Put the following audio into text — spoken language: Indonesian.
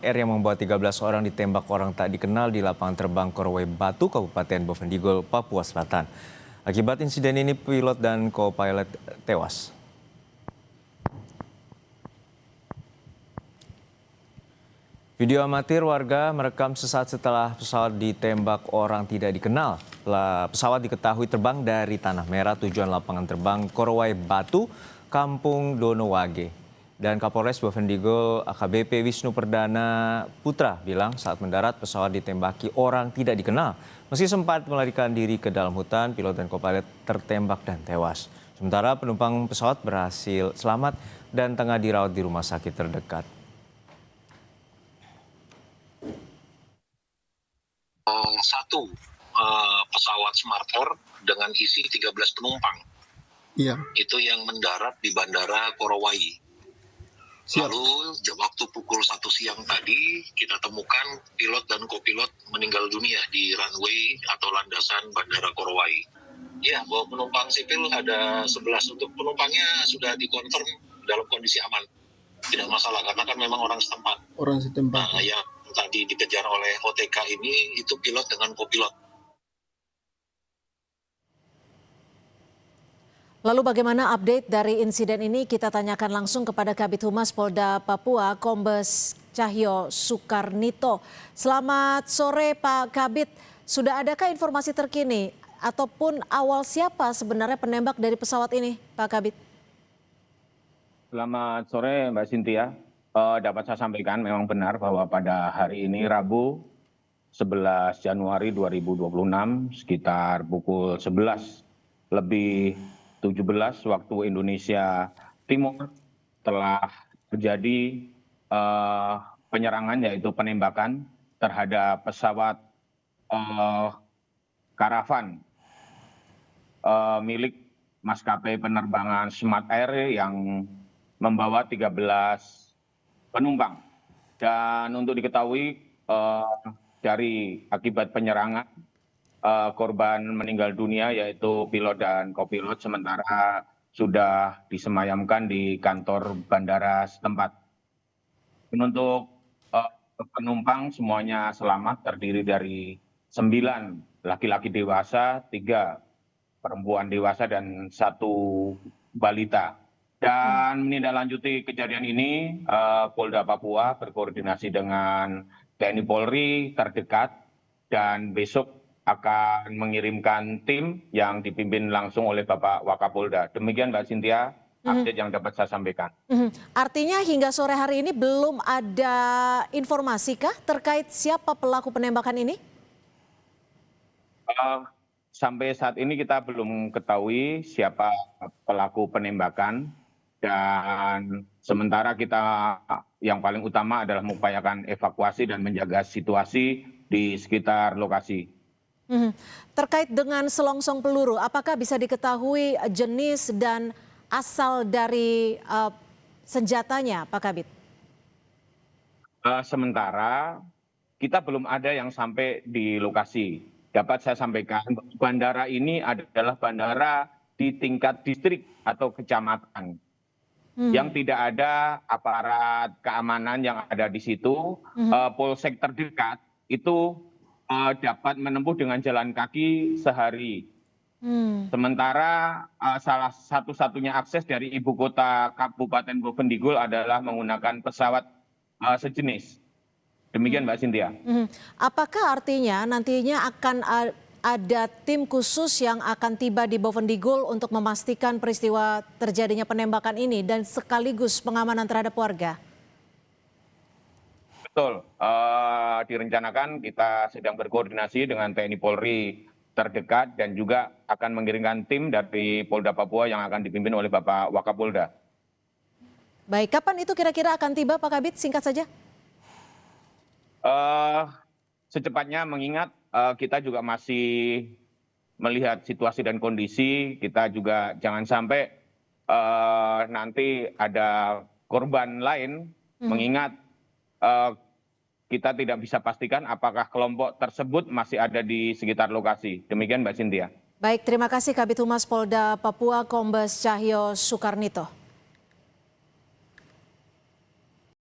R yang membawa 13 orang ditembak orang tak dikenal di lapangan terbang Korowai Batu, Kabupaten Bovendigul, Papua Selatan. Akibat insiden ini, pilot dan co-pilot tewas. Video amatir warga merekam sesaat setelah pesawat ditembak orang tidak dikenal. Pesawat diketahui terbang dari Tanah Merah tujuan lapangan terbang Korowai Batu, Kampung Donowage. Dan Kapolres Bovendigul AKBP Wisnu Perdana Putra bilang saat mendarat pesawat ditembaki orang tidak dikenal. Meski sempat melarikan diri ke dalam hutan, pilot dan co-pilot tertembak dan tewas. Sementara penumpang pesawat berhasil selamat dan tengah dirawat di rumah sakit terdekat. Satu pesawat Smart Air dengan isi 13 penumpang. Iya. Itu yang mendarat di Bandara Korowai. Lalu waktu pukul 1 siang tadi kita temukan pilot dan kopilot meninggal dunia di runway atau landasan Bandara Korowai. Ya, bahwa penumpang sipil ada 11. Untuk penumpangnya sudah dikonfirm dalam kondisi aman. Tidak masalah karena kan memang orang setempat. Orang setempat. Nah, yang tadi dikejar oleh OTK ini itu pilot dengan kopilot. Lalu bagaimana update dari insiden ini? Kita tanyakan langsung kepada Kabid Humas Polda Papua, Kombes Cahyo Sukarnito. Selamat sore Pak Kabid, sudah adakah informasi terkini ataupun awal siapa sebenarnya penembak dari pesawat ini Pak Kabid? Selamat sore Mbak Cynthia. Dapat saya sampaikan memang benar bahwa pada hari ini Rabu 11 Januari 2026 sekitar pukul 11 lebih 17 waktu Indonesia Timur telah terjadi penyerangan yaitu penembakan terhadap pesawat karavan milik maskapai penerbangan Smart Air yang membawa 13 penumpang. Dan untuk diketahui dari akibat penyerangan korban meninggal dunia yaitu pilot dan kopilot sementara sudah disemayamkan di kantor bandara setempat. Untuk penumpang semuanya selamat, terdiri dari 9 laki-laki dewasa, 3 perempuan dewasa dan 1 balita. Dan menindaklanjuti kejadian ini, Polda Papua berkoordinasi dengan TNI Polri terdekat dan besok akan mengirimkan tim yang dipimpin langsung oleh Bapak Wakapolda. Demikian Mbak Cynthia, update yang dapat saya sampaikan. Artinya hingga sore hari ini belum ada informasikah terkait siapa pelaku penembakan ini? Sampai saat ini kita belum ketahui siapa pelaku penembakan. Dan sementara kita yang paling utama adalah mengupayakan evakuasi dan menjaga situasi di sekitar lokasi. Terkait dengan selongsong peluru, apakah bisa diketahui jenis dan asal dari senjatanya, Pak Kabid? Sementara kita belum ada yang sampai di lokasi. Dapat saya sampaikan, bandara ini adalah bandara di tingkat distrik atau kecamatan. Yang tidak ada aparat keamanan yang ada di situ, polsek terdekat itu dapat menempuh dengan jalan kaki sehari. Sementara salah satu-satunya akses dari ibu kota Kabupaten Bovendigul adalah menggunakan pesawat sejenis. Demikian Mbak Cynthia. Apakah artinya nantinya akan ada tim khusus yang akan tiba di Bovendigul untuk memastikan peristiwa terjadinya penembakan ini dan sekaligus pengamanan terhadap warga? Betul, direncanakan kita sedang berkoordinasi dengan TNI Polri terdekat dan juga akan mengirimkan tim dari Polda Papua yang akan dipimpin oleh Bapak Wakapolda. Baik, kapan itu kira-kira akan tiba Pak Kabid? Singkat saja. Secepatnya mengingat kita juga masih melihat situasi dan kondisi, kita juga jangan sampai nanti ada korban lain, mengingat kita tidak bisa pastikan apakah kelompok tersebut masih ada di sekitar lokasi. Demikian Mbak Cynthia. Baik, terima kasih Kabid Humas Polda Papua Kombes Cahyo Sukarnito.